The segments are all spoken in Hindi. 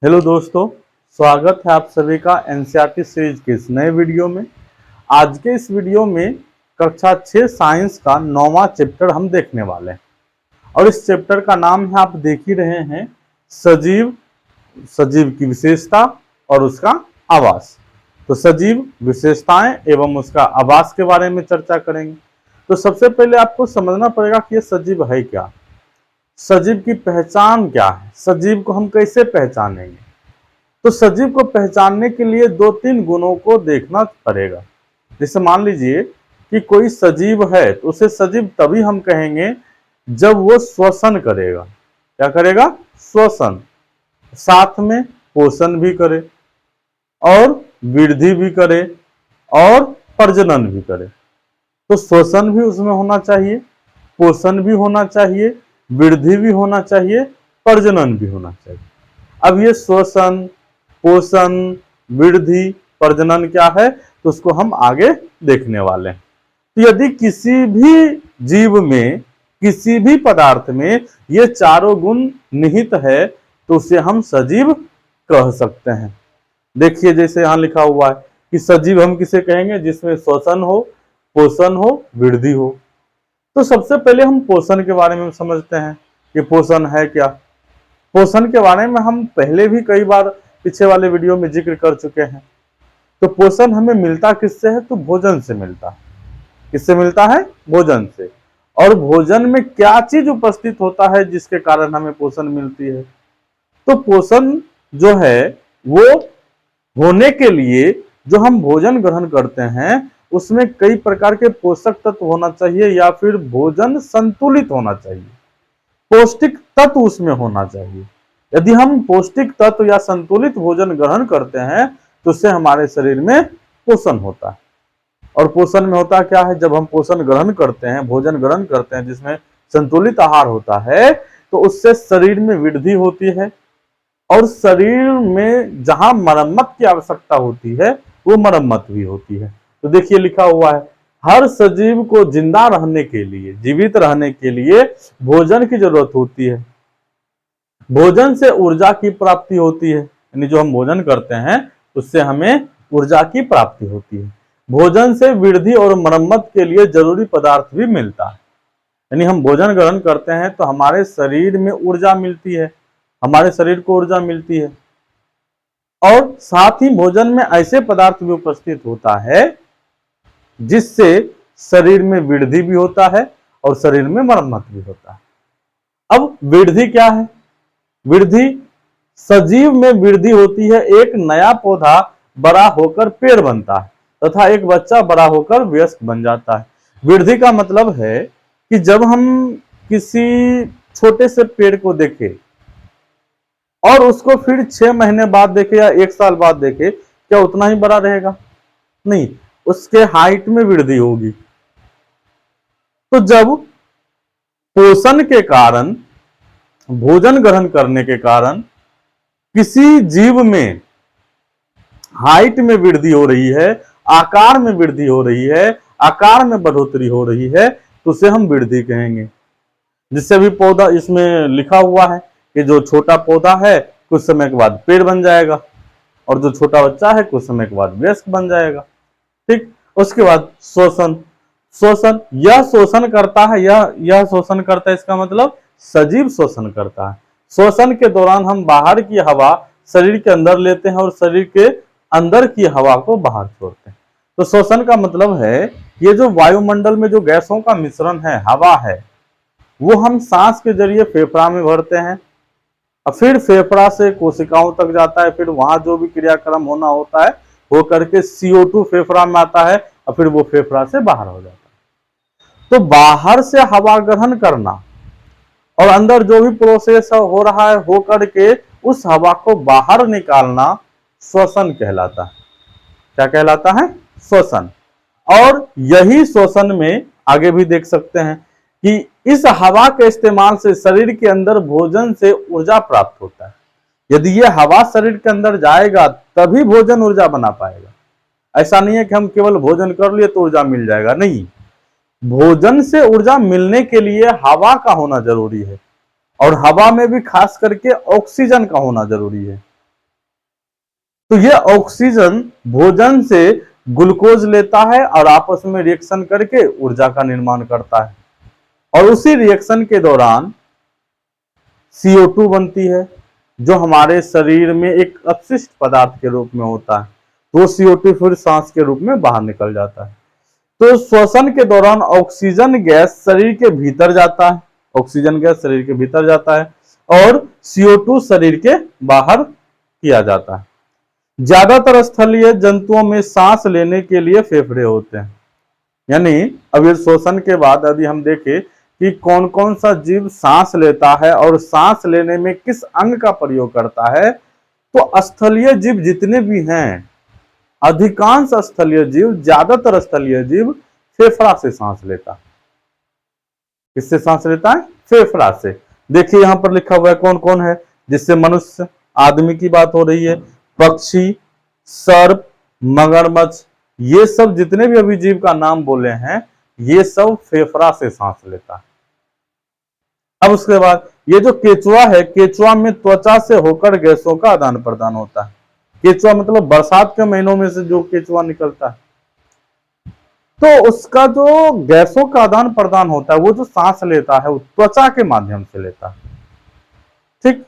हेलो दोस्तों, स्वागत है आप सभी का एनसीईआरटी सीरीज के इस नए वीडियो में। आज के इस वीडियो में कक्षा 6 साइंस का 9वां चैप्टर हम देखने वाले हैं और इस चैप्टर का नाम है, आप देख ही रहे हैं, सजीव। सजीव की विशेषता और उसका आवास। तो सजीव विशेषताएं एवं उसका आवास के बारे में चर्चा करेंगे। तो सबसे पहले आपको समझना पड़ेगा कि ये सजीव है क्या, सजीव की पहचान क्या है, सजीव को हम कैसे पहचानेंगे। तो सजीव को पहचानने के लिए 2-3 गुणों को देखना पड़ेगा। जैसे मान लीजिए कि कोई सजीव है तो उसे सजीव तभी हम कहेंगे जब वो श्वसन करेगा। क्या करेगा? श्वसन, साथ में पोषण भी करे और वृद्धि भी करे और प्रजनन भी करे। तो श्वसन भी उसमें होना चाहिए, पोषण भी होना चाहिए, वृद्धि भी होना चाहिए, प्रजनन भी होना चाहिए। अब ये श्वसन, पोषण, वृद्धि, प्रजनन क्या है तो उसको हम आगे देखने वाले हैं। तो यदि किसी भी जीव में, किसी भी पदार्थ में ये चारों गुण निहित है तो उसे हम सजीव कह सकते हैं। देखिए जैसे यहाँ लिखा हुआ है कि सजीव हम किसे कहेंगे? जिसमें श्वसन हो, पोषण हो, वृद्धि हो। तो सबसे पहले हम पोषण के बारे में समझते हैं कि पोषण है क्या। पोषण के बारे में हम पहले भी कई बार पीछे वाले वीडियो में जिक्र कर चुके हैं। तो पोषण हमें मिलता किससे है? तो भोजन से मिलता है। किससे मिलता है? भोजन से। और भोजन में क्या चीज उपस्थित होता है जिसके कारण हमें पोषण मिलती है? तो पोषण जो है वो होने के लिए जो हम भोजन ग्रहण करते हैं उसमें कई प्रकार के पोषक तत्व होना चाहिए या फिर भोजन संतुलित होना चाहिए, पौष्टिक तत्व उसमें होना चाहिए। यदि हम पौष्टिक तत्व या संतुलित भोजन ग्रहण करते हैं तो उससे हमारे शरीर में पोषण होता है। और पोषण में होता क्या है? जब हम पोषण ग्रहण करते हैं, भोजन ग्रहण करते हैं जिसमें संतुलित आहार होता है तो उससे शरीर में वृद्धि होती है और शरीर में जहां मरम्मत की आवश्यकता होती है वो मरम्मत भी होती है। तो देखिए लिखा हुआ है, हर सजीव को जिंदा रहने के लिए, जीवित रहने के लिए भोजन की जरूरत होती है। भोजन से ऊर्जा की प्राप्ति होती है, यानी जो हम भोजन करते हैं उससे हमें ऊर्जा की प्राप्ति होती है। भोजन से वृद्धि और मरम्मत के लिए जरूरी पदार्थ भी मिलता है, यानी हम भोजन ग्रहण करते हैं तो हमारे शरीर में ऊर्जा मिलती है, हमारे शरीर को ऊर्जा मिलती है। और साथ ही भोजन में ऐसे पदार्थ भी उपस्थित होता है जिससे शरीर में वृद्धि भी होता है और शरीर में मरम्मत भी होता है। अब वृद्धि क्या है? वृद्धि, सजीव में वृद्धि होती है। एक नया पौधा बड़ा होकर पेड़ बनता है तथा एक बच्चा बड़ा होकर वयस्क बन जाता है। वृद्धि का मतलब है कि जब हम किसी छोटे से पेड़ को देखें और उसको फिर 6 महीने बाद देखे या 1 साल बाद देखे, क्या उतना ही बड़ा रहेगा? नहीं, उसके हाइट में वृद्धि होगी। तो जब पोषण के कारण, भोजन ग्रहण करने के कारण किसी जीव में हाइट में वृद्धि हो रही है, आकार में वृद्धि हो रही है, आकार में बढ़ोतरी हो रही है तो उसे हम वृद्धि कहेंगे। जिससे भी पौधा, इसमें लिखा हुआ है कि जो छोटा पौधा है कुछ समय के बाद पेड़ बन जाएगा और जो छोटा बच्चा है कुछ समय के बाद वयस्क बन जाएगा। ठीक, उसके बाद शोषण। शोषण, यह शोषण करता है, यह शोषण करता है, इसका मतलब सजीव शोषण करता है। शोषण के दौरान हम बाहर की हवा शरीर के अंदर लेते हैं और शरीर के अंदर की हवा को बाहर छोड़ते हैं। तो शोषण का मतलब है ये जो वायुमंडल में जो गैसों का मिश्रण है, हवा है, वो हम सांस के जरिए फेफड़ा में भरते हैं और फिर फेफड़ा से कोशिकाओं तक जाता है, फिर वहां जो भी क्रियाक्रम होना होता है वो करके CO2 फेफड़ा में आता है और फिर वो फेफड़ा से बाहर हो जाता है। तो बाहर से हवा ग्रहण करना और अंदर जो भी प्रोसेस हो रहा है हो करके उस हवा को बाहर निकालना श्वसन कहलाता है। क्या कहलाता है? श्वसन। और यही श्वसन में आगे भी देख सकते हैं कि इस हवा के इस्तेमाल से शरीर के अंदर भोजन से ऊर्जा प्राप्त होता है। यदि ये हवा शरीर के अंदर जाएगा तभी भोजन ऊर्जा बना पाएगा। ऐसा नहीं है कि हम केवल भोजन कर लिए तो ऊर्जा मिल जाएगा, नहीं। भोजन से ऊर्जा मिलने के लिए हवा का होना जरूरी है और हवा में भी खास करके ऑक्सीजन का होना जरूरी है। तो ये ऑक्सीजन भोजन से ग्लूकोज लेता है और आपस में रिएक्शन करके ऊर्जा का निर्माण करता है, और उसी रिएक्शन के दौरान CO2 बनती है, जो हमारे शरीर में एक अपशिष्ट पदार्थ के रूप में होता है। तो CO2 फिर सांस के रूप में बाहर निकल जाता है। तो श्वसन के दौरान ऑक्सीजन गैस शरीर के भीतर जाता है, ऑक्सीजन गैस शरीर के भीतर जाता है और CO2 शरीर के बाहर किया जाता है। ज्यादातर स्थलीय जंतुओं में सांस लेने के लिए फेफड़े होते हैं। यानी अब ये श्वसन के बाद यदि हम देखें कि कौन कौन सा जीव सांस लेता है और सांस लेने में किस अंग का प्रयोग करता है, तो स्थलीय जीव जितने भी हैं, अधिकांश स्थलीय जीव, ज्यादातर स्थलीय जीव फेफड़ा से सांस लेता है। किससे सांस लेता है? फेफड़ा से। देखिए यहां पर लिखा हुआ है कौन कौन है, जिससे मनुष्य, आदमी की बात हो रही है, पक्षी, सर्प, मगरमच्छ, ये सब जितने भी अभी जीव का नाम बोले हैं, ये सब फेफड़ा से सांस लेता है। अब उसके बाद ये जो केचुआ है, केचुआ में त्वचा से होकर गैसों का आदान प्रदान होता है। केचुआ मतलब बरसात के महीनों में से जो केचुआ निकलता है, तो उसका जो गैसों का आदान प्रदान होता है, वो जो सांस लेता है वो त्वचा के माध्यम से लेता है। ठीक।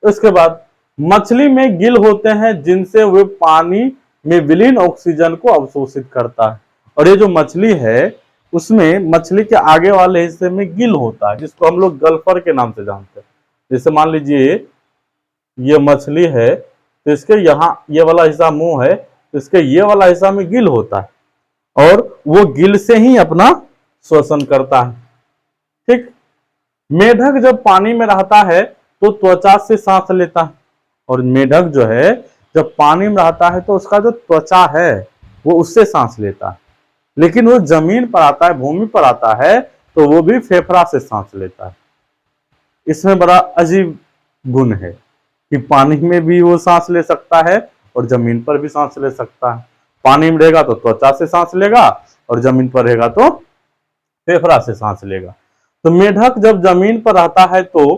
इसके बाद मछली में गिल होते हैं, जिनसे वे पानी में विलीन ऑक्सीजन को अवशोषित करता है। और ये जो मछली है, उसमें मछली के आगे वाले हिस्से में गिल होता है, जिसको हम लोग गल्फर के नाम से जानते हैं। जैसे मान लीजिए ये मछली है, तो इसके यहाँ ये वाला हिस्सा मुंह है, तो इसके ये वाला हिस्सा में गिल होता है और वो गिल से ही अपना श्वसन करता है। ठीक। मेढक जब पानी में रहता है तो त्वचा से सांस लेता है, और मेढक जो है जब पानी में रहता है तो उसका जो त्वचा है वो उससे सांस लेता है। लेकिन वो जमीन पर आता है, भूमि पर आता है, तो वो भी फेफड़ा से सांस लेता है। इसमें बड़ा अजीब गुण है कि पानी में भी वो सांस ले सकता है और जमीन पर भी सांस ले सकता है। पानी में रहेगा तो त्वचा से सांस लेगा और जमीन पर रहेगा तो फेफड़ा से सांस लेगा। तो मेढक जब जमीन पर रहता है तो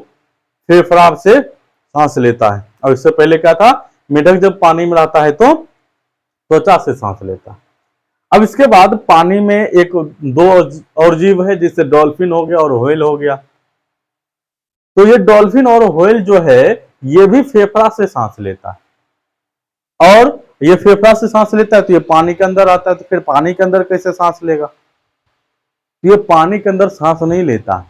फेफड़ा से सांस लेता है, और इससे पहले क्या था, मेढक जब पानी में रहता है तो त्वचा से सांस लेता है। अब इसके बाद पानी में एक दो और जीव है, जिससे डॉल्फिन हो गया और व्हेल हो गया। तो ये डॉल्फिन और व्हेल जो है, ये भी फेफड़ा से सांस लेता है। और ये फेफड़ा से सांस लेता है तो ये पानी के अंदर आता है, तो फिर पानी के अंदर कैसे सांस लेगा? ये पानी के अंदर सांस नहीं लेता।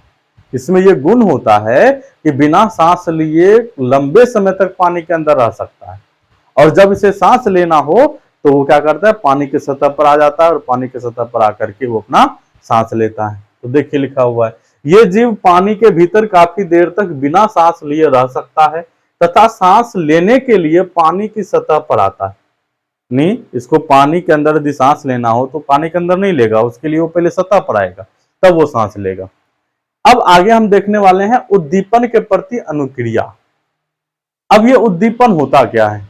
इसमें ये गुण होता है कि बिना सांस लिए लंबे समय तक पानी के अंदर रह सकता है, और जब इसे सांस लेना हो तो वो क्या करता है, पानी की सतह पर आ जाता है और पानी की सतह पर आकर के वो अपना सांस लेता है। तो देखिए लिखा हुआ है, ये जीव पानी के भीतर काफी देर तक बिना सांस लिए रह सकता है तथा सांस लेने के लिए पानी की सतह पर आता है। नहीं, इसको पानी के अंदर यदि सांस लेना हो तो पानी के अंदर नहीं लेगा, उसके लिए वो पहले सतह पर आएगा, तब वो सांस लेगा। अब आगे हम देखने वाले हैं उद्दीपन के प्रति अनुक्रिया। अब ये उद्दीपन होता क्या है?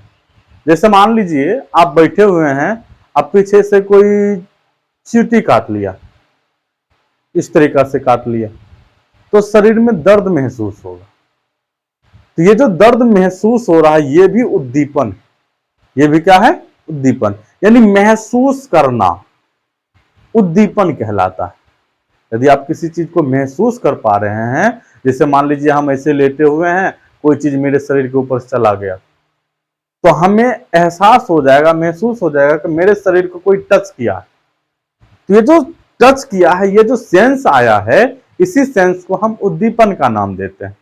जैसे मान लीजिए आप बैठे हुए हैं, अब पीछे से कोई चींटी काट लिया, इस तरीका से काट लिया, तो शरीर में दर्द महसूस होगा। तो ये जो दर्द महसूस हो रहा है, ये भी उद्दीपन, ये भी क्या है? उद्दीपन। यानी महसूस करना उद्दीपन कहलाता है। यदि आप किसी चीज को महसूस कर पा रहे हैं, जैसे मान लीजिए हम ऐसे लेटे हुए हैं, कोई चीज मेरे शरीर के ऊपर चला गया, तो हमें एहसास हो जाएगा, महसूस हो जाएगा कि मेरे शरीर को कोई टच किया। तो ये जो टच किया है, ये जो सेंस आया है, इसी सेंस को हम उद्दीपन का नाम देते हैं।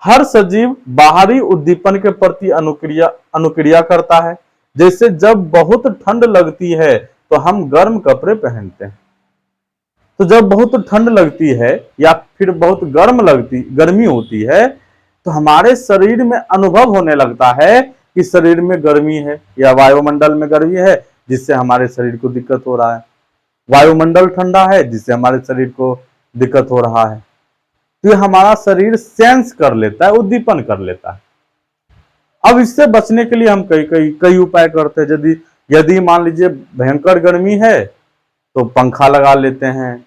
हर सजीव बाहरी उद्दीपन के प्रति अनुक्रिया करता है। जैसे जब बहुत ठंड लगती है तो हम गर्म कपड़े पहनते हैं, तो जब बहुत ठंड लगती है या फिर बहुत गर्मी होती है, तो हमारे शरीर में अनुभव होने लगता है कि शरीर में गर्मी है या वायुमंडल में गर्मी है, जिससे हमारे शरीर को दिक्कत हो रहा है। वायुमंडल ठंडा है, जिससे हमारे शरीर को दिक्कत हो रहा है। तो ये हमारा शरीर सेंस कर लेता है, उद्दीपन कर लेता है। अब इससे बचने के लिए हम कई उपाय करते हैं। यदि मान लीजिए भयंकर गर्मी है तो पंखा लगा लेते हैं,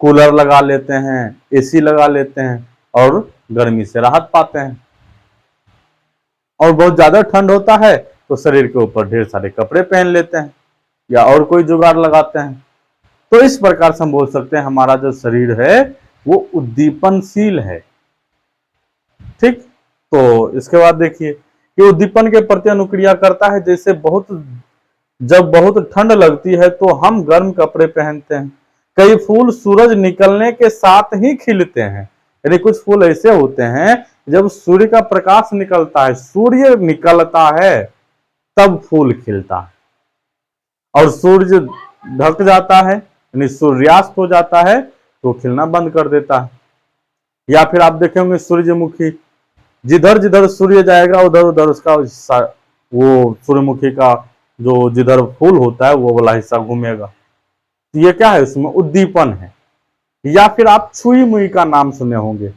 कूलर लगा लेते हैं, एसी लगा लेते हैं और गर्मी से राहत पाते हैं। और बहुत ज्यादा ठंड होता है तो शरीर के ऊपर ढेर सारे कपड़े पहन लेते हैं या और कोई जुगाड़ लगाते हैं। तो इस प्रकार से हम बोल सकते हैं हमारा जो शरीर है वो उद्दीपनशील है। ठीक, तो इसके बाद देखिए कि उद्दीपन के प्रति अनुक्रिया करता है। जैसे जब बहुत ठंड लगती है तो हम गर्म कपड़े पहनते हैं। कई फूल सूरज निकलने के साथ ही खिलते हैं, यानी कुछ फूल ऐसे होते हैं जब सूर्य का प्रकाश निकलता है, सूर्य निकलता है तब फूल खिलता है, और सूर्य ढक जाता है यानी सूर्यास्त हो जाता है तो खिलना बंद कर देता है। या फिर आप देखेंगे सूर्यमुखी, जिधर जिधर सूर्य जाएगा उधर उधर उसका वो सूर्यमुखी का जो जिधर फूल होता है वो वाला हिस्सा घूमेगा। तो ये क्या है, उसमें उद्दीपन है। या फिर आप छुई मुई का नाम सुने होंगे।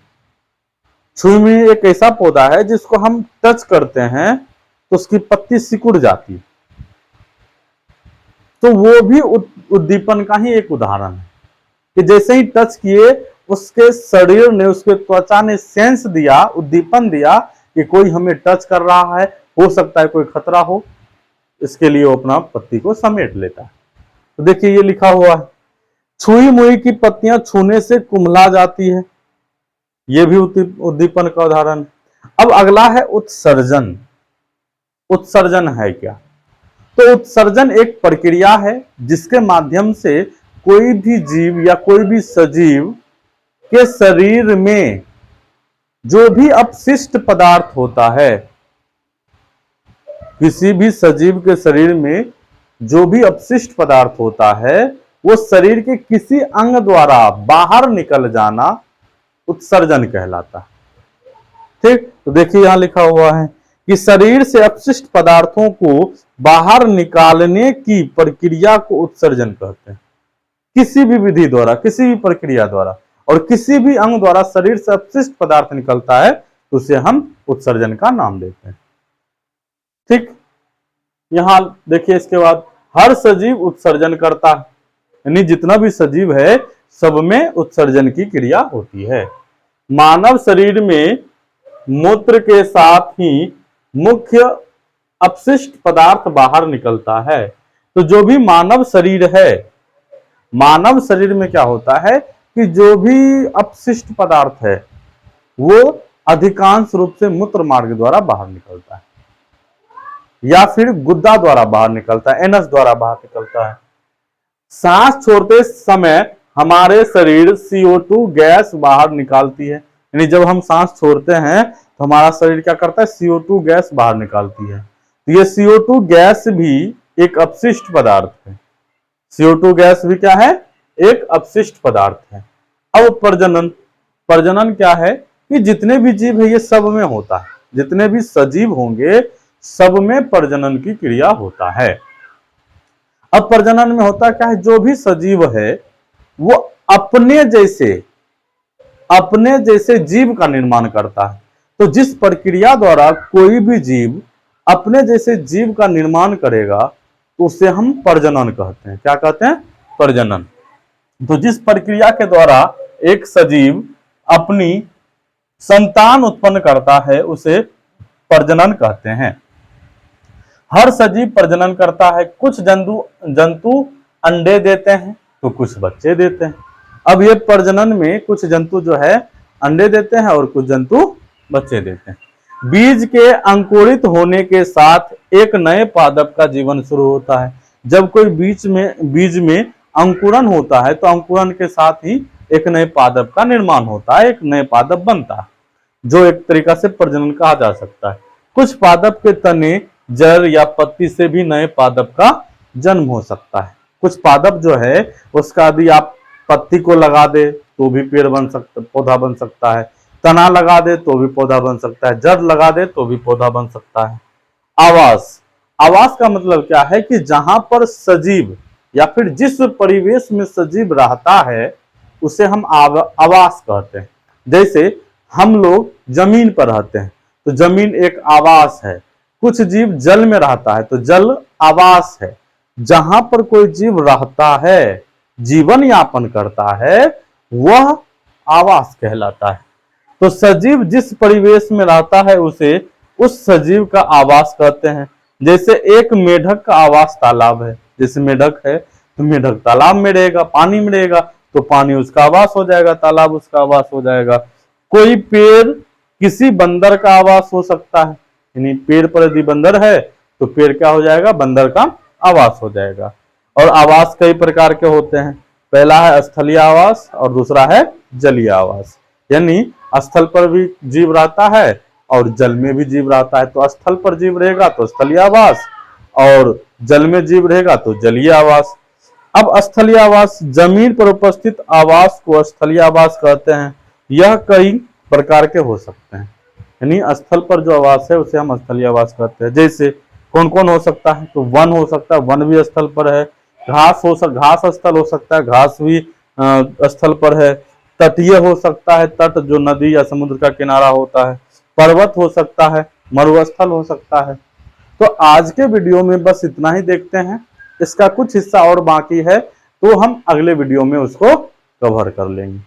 छुई मुई एक ऐसा पौधा है जिसको हम टच करते हैं तो उसकी पत्ती सिकुड़ जाती है, तो वो भी उद्दीपन का ही एक उदाहरण है कि जैसे ही टच किए उसके शरीर ने, उसके त्वचा ने सेंस दिया, उद्दीपन दिया कि कोई हमें टच कर रहा है, हो सकता है कोई खतरा हो, इसके लिए वो अपना पत्ती को समेट लेता है। तो देखिए ये लिखा हुआ है, छुई मुई की पत्तियां छूने से कुम्हला जाती है, ये भी उद्दीपन का उदाहरण। अब अगला है उत्सर्जन। उत्सर्जन है क्या? तो उत्सर्जन एक प्रक्रिया है जिसके माध्यम से कोई भी जीव या कोई भी सजीव के शरीर में जो भी अपशिष्ट पदार्थ होता है, किसी भी सजीव के शरीर में जो भी अपशिष्ट पदार्थ होता है वो शरीर के किसी अंग द्वारा बाहर निकल जाना उत्सर्जन कहलाता है। ठीक, तो देखिए यहां लिखा हुआ है कि शरीर से अपशिष्ट पदार्थों को बाहर निकालने की प्रक्रिया को उत्सर्जन कहते हैं। किसी भी विधि द्वारा, किसी भी प्रक्रिया द्वारा और किसी भी अंग द्वारा शरीर से अपशिष्ट पदार्थ निकलता है तो उसे हम उत्सर्जन का नाम देते हैं। ठीक, यहां देखिए इसके बाद हर सजीव उत्सर्जन करता है, यानी जितना भी सजीव है सब में उत्सर्जन की क्रिया होती है। मानव शरीर में मूत्र के साथ ही मुख्य अपशिष्ट पदार्थ बाहर निकलता है। तो जो भी मानव शरीर है, मानव शरीर में क्या होता है कि जो भी अपशिष्ट पदार्थ है वो अधिकांश रूप से मूत्र मार्ग द्वारा बाहर निकलता है या फिर गुद्दा द्वारा बाहर निकलता है, एनस द्वारा बाहर निकलता है। सांस छोड़ते समय हमारे शरीर CO2 गैस बाहर निकालती है, यानी जब हम सांस छोड़ते हैं तो हमारा शरीर क्या करता है, CO2 गैस बाहर निकालती है। तो ये CO2 गैस भी एक अपशिष्ट पदार्थ है। CO2 गैस भी क्या है, एक अपशिष्ट पदार्थ है। अब प्रजनन, प्रजनन क्या है कि जितने भी जीव है ये सब में होता है, जितने भी सजीव होंगे सब में प्रजनन की क्रिया होता है। अब प्रजनन में होता क्या है, जो भी सजीव है वो अपने जैसे जीव का निर्माण करता है। तो जिस प्रक्रिया द्वारा कोई भी जीव अपने जैसे जीव का निर्माण करेगा तो उसे हम प्रजनन कहते हैं। क्या कहते हैं, प्रजनन। तो जिस प्रक्रिया के द्वारा एक सजीव अपनी संतान उत्पन्न करता है उसे प्रजनन कहते हैं। हर सजीव प्रजनन करता है। कुछ जंतु अंडे देते हैं तो कुछ बच्चे देते हैं। अब ये प्रजनन में कुछ जंतु जो है अंडे देते हैं और कुछ जंतु बच्चे देते हैं। बीज के अंकुरित होने के साथ एक नए पादप का जीवन शुरू होता है। जब कोई बीज में अंकुरन होता है तो अंकुरन के साथ ही एक नए पादप का निर्माण होता है, एक नए पादप बनता है, जो एक तरीका से प्रजनन कहा जा सकता है। कुछ पादप के तने, जड़ या पत्ती से भी नए पादप का जन्म हो सकता है। कुछ पादप जो है उसका यदि आप पत्ती को लगा दे तो भी पेड़ बन सकता, पौधा बन सकता है, तना लगा दे तो भी पौधा बन सकता है, जड़ लगा दे तो भी पौधा बन सकता है। आवास, आवास का मतलब क्या है कि जहां पर सजीव या फिर जिस परिवेश में सजीव रहता है उसे हम आवास कहते हैं। जैसे हम लोग जमीन पर रहते हैं तो जमीन एक आवास है। कुछ जीव जल में रहता है तो जल आवास है। जहां पर कोई जीव रहता है, जीवन यापन करता है, वह आवास कहलाता है। तो सजीव जिस परिवेश में रहता है उसे उस सजीव का आवास कहते हैं। जैसे एक मेढक का आवास तालाब है, जैसे मेढक है तो मेढक तालाब में रहेगा, पानी में रहेगा, तो पानी उसका आवास हो जाएगा, तालाब उसका आवास हो जाएगा। कोई पेड़ किसी बंदर का आवास हो सकता है, यानी पेड़ पर यदि बंदर है तो पेड़ क्या हो जाएगा, बंदर का आवास हो जाएगा। और आवास कई प्रकार के होते हैं, पहला है स्थलीय आवास और दूसरा है जलीय आवास। यानी स्थल पर भी जीव रहता है और जल में भी जीव रहता है, तो स्थल पर जीव रहेगा तो स्थलीय आवास और जल में जीव रहेगा तो जलीय आवास। अब स्थलीय आवास, जमीन पर उपस्थित आवास को स्थलीय आवास कहते हैं। यह कई प्रकार के हो सकते हैं, यानी स्थल पर जो आवास है उसे हम स्थलीय आवास कहते हैं। जैसे कौन कौन हो सकता है, तो वन हो सकता है, वन भी स्थल पर है। घास घास स्थल हो सकता है, घास भी स्थल पर है। तटीय हो सकता है, तट जो नदी या समुद्र का किनारा होता है। पर्वत हो सकता है, मरुस्थल हो सकता है। तो आज के वीडियो में बस इतना ही देखते हैं, इसका कुछ हिस्सा और बाकी है तो हम अगले वीडियो में उसको कवर कर लेंगे।